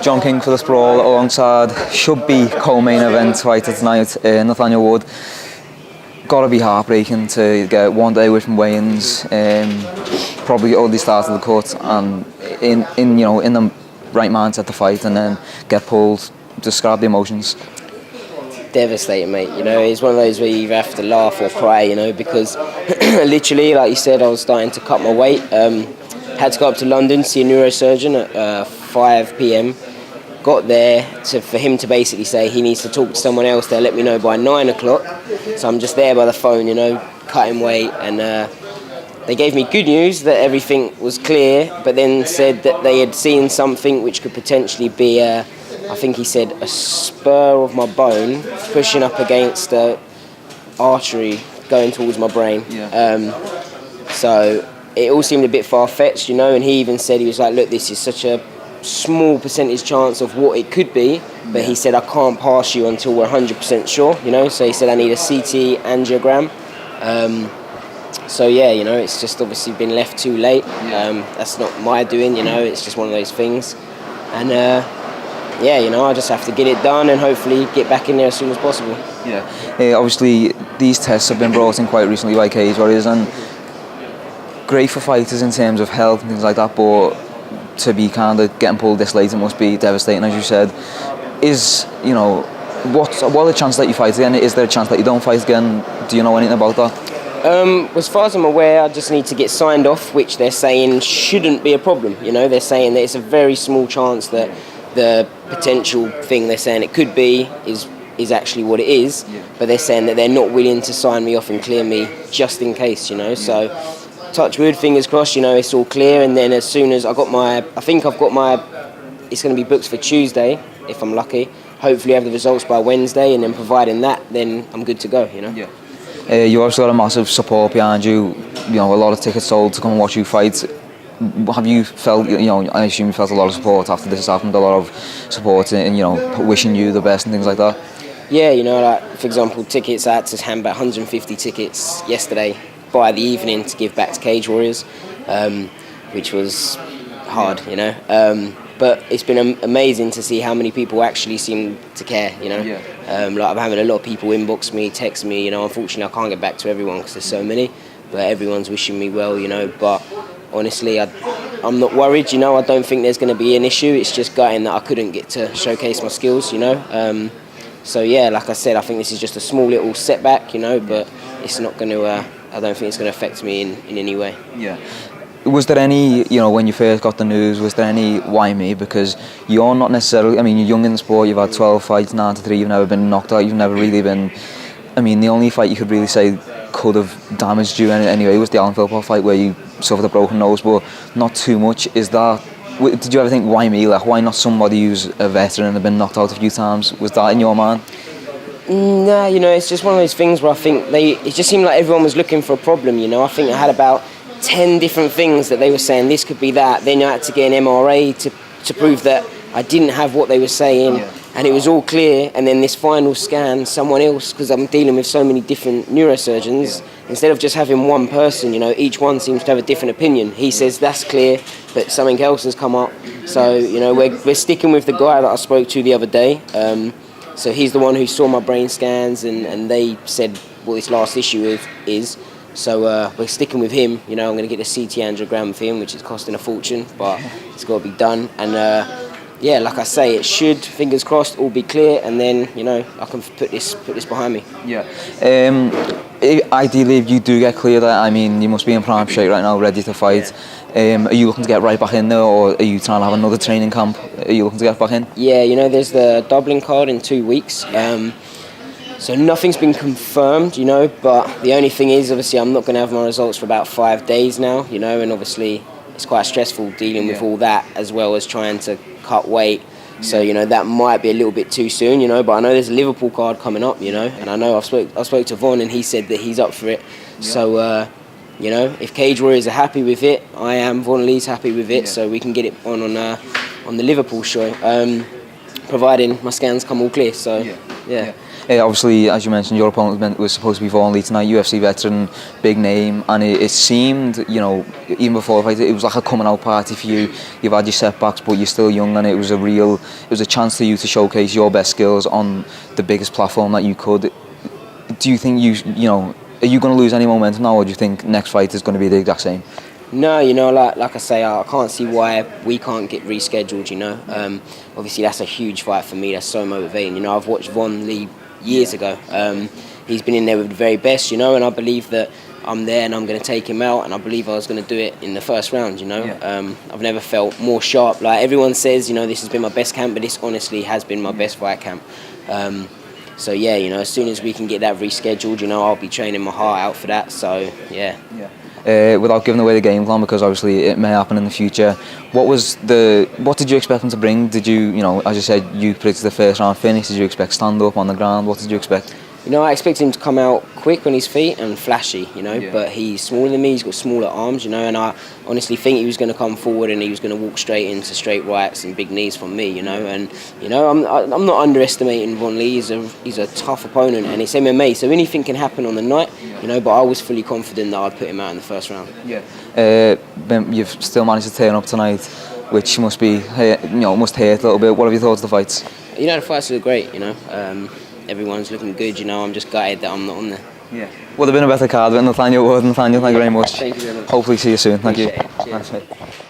John King for the sprawl alongside should be co-main event fighter tonight, Nathaniel Wood. Gotta be heartbreaking to get one day away from weigh-ins, probably only started the cut and in the right mindset to fight and then get pulled. Describe the emotions. Devastating, mate. It's one of those where you either have to laugh or cry, because literally, like you said, I was starting to cut my weight. Had to go up to London, see a neurosurgeon at 5 p.m. Got there for him to basically say he needs to talk to someone else. They'll let me know by 9 o'clock. So I'm just there by the phone, cutting weight. And they gave me good news that everything was clear, but then said that they had seen something which could potentially be, I think he said, a spur of my bone pushing up against the artery going towards my brain. Yeah. So it all seemed a bit far-fetched, and he even said, he was like, look, this is such a small percentage chance of what it could be, but he said I can't pass you until we're 100% sure, so he said I need a CT angiogram. It's just obviously been left too late. That's not my doing, it's just one of those things, and I just have to get it done and hopefully get back in there as soon as possible. Obviously these tests have been brought in quite recently by Cage Warriors, and great for fighters in terms of health and things like that, but to be kind of getting pulled this late, it must be devastating, as you said. What are the chances that you fight again? Is there a chance that you don't fight again? Do you know anything about that? As far as I'm aware, I just need to get signed off, which they're saying shouldn't be a problem. They're saying that it's a very small chance that the potential thing they're saying it could be is actually what it is, but they're saying that they're not willing to sign me off and clear me just in case, so touch wood, fingers crossed, it's all clear. And then as soon as it's going to be booked for Tuesday if I'm lucky. Hopefully have the results by Wednesday, and then providing that, then I'm good to go, You also got a massive support behind you, a lot of tickets sold to come and watch you fight. Have you felt, I assume you felt a lot of support after this has happened, a lot of support and, wishing you the best and things like that? Yeah, like, for example, tickets, I had to hand back 150 tickets yesterday by the evening to give back to Cage Warriors, which was hard, but it's been amazing to see how many people actually seem to care, Like, I'm having a lot of people inbox me, text me, unfortunately I can't get back to everyone because there's so many, but everyone's wishing me well, but honestly I'm not worried, I don't think there's going to be an issue. It's just gutting that I couldn't get to showcase my skills, so yeah, like I said, I think this is just a small little setback, but it's not going to I don't think it's going to affect me in any way. Was there any, when you first got the news, was there any why me? Because you're not necessarily, you're young in the sport, you've had 12 fights, 9-3, you've never been knocked out, you've never really been, the only fight you could really say could have damaged you anyway was the Alan Philpott fight where you suffered a broken nose, but not too much. Did you ever think, why me? Like, why not somebody who's a veteran and have been knocked out a few times? Was that in your mind? Nah, it's just one of those things where I think it just seemed like everyone was looking for a problem, I think I had about 10 different things that they were saying, this could be that. Then I had to get an MRA to prove that I didn't have what they were saying, and it was all clear. And then this final scan, someone else, because I'm dealing with so many different neurosurgeons, instead of just having one person, each one seems to have a different opinion. He says that's clear, but something else has come up. So, we're sticking with the guy that I spoke to the other day. So he's the one who saw my brain scans, and they said what this last issue is. So we're sticking with him. I'm going to get a CT angiogram for him, which is costing a fortune, but it's got to be done. And like I say, it should, fingers crossed, all be clear, and then I can put this behind me. Ideally, if you do get clear, you must be in prime shape right now, ready to fight. Are you looking to get right back in there, or are you trying to have another training camp? Are you looking to get back in? Yeah, there's the Dublin card in 2 weeks. So nothing's been confirmed, but the only thing is, obviously, I'm not going to have my results for about 5 days now, and obviously it's quite stressful dealing with all that, as well as trying to cut weight. So, that might be a little bit too soon, but I know there's a Liverpool card coming up, and I know I spoke to Von, and he said that he's up for it. So, if Cage Warriors are happy with it, I am. Von Lee's happy with it, so we can get it on the Liverpool show, providing my scans come all clear. So, yeah. Obviously, as you mentioned, your opponent was supposed to be Vaughan Lee tonight, UFC veteran, big name, and it seemed, you know, even before the fight, it was like a coming out party for you. You've had your setbacks, but you're still young, and it was a chance for you to showcase your best skills on the biggest platform that you could. Do you think you know, are you going to lose any momentum now, or do you think next fight is going to be the exact same? No, you know, like I say, I can't see why we can't get rescheduled, you know. Obviously, that's a huge fight for me. That's so motivating. You know, I've watched Vaughan Lee years ago. He's been in there with the very best, you know, and I believe that I'm there and I'm going to take him out, and I believe I was going to do it in the first round, you know. I've never felt more sharp. Like everyone says, you know, this has been my best camp, but this honestly has been my best fight camp. So yeah, you know, as soon as we can get that rescheduled, you know, I'll be training my heart out for that. So yeah. Without giving away the game plan, because obviously it may happen in the future, what did you expect him to bring? Did you know, as you said, you predicted the first round finish. Did you expect stand up on the ground? What did you expect? You know, I expect him to come out quick on his feet and flashy, you know, but he's smaller than me, he's got smaller arms, you know, and I honestly think he was going to come forward and he was going to walk straight into straight rights and big knees from me, you know, and, you know, I'm not underestimating Vaughan Lee. He's a tough opponent, and it's MMA, so anything can happen on the night, you know, but I was fully confident that I'd put him out in the first round. You've still managed to turn up tonight, which must be, you know, must hurt a little bit. What have you thought of the fights? You know, the fights look great, you know. Everyone's looking good, you know. I'm just gutted that I'm not on there. Would have been a better card with Nathaniel Wood. Nathaniel, thank you very much. Thank you very much. Hopefully see you soon. Thank you. Appreciate it. Cheers. Thanks, mate.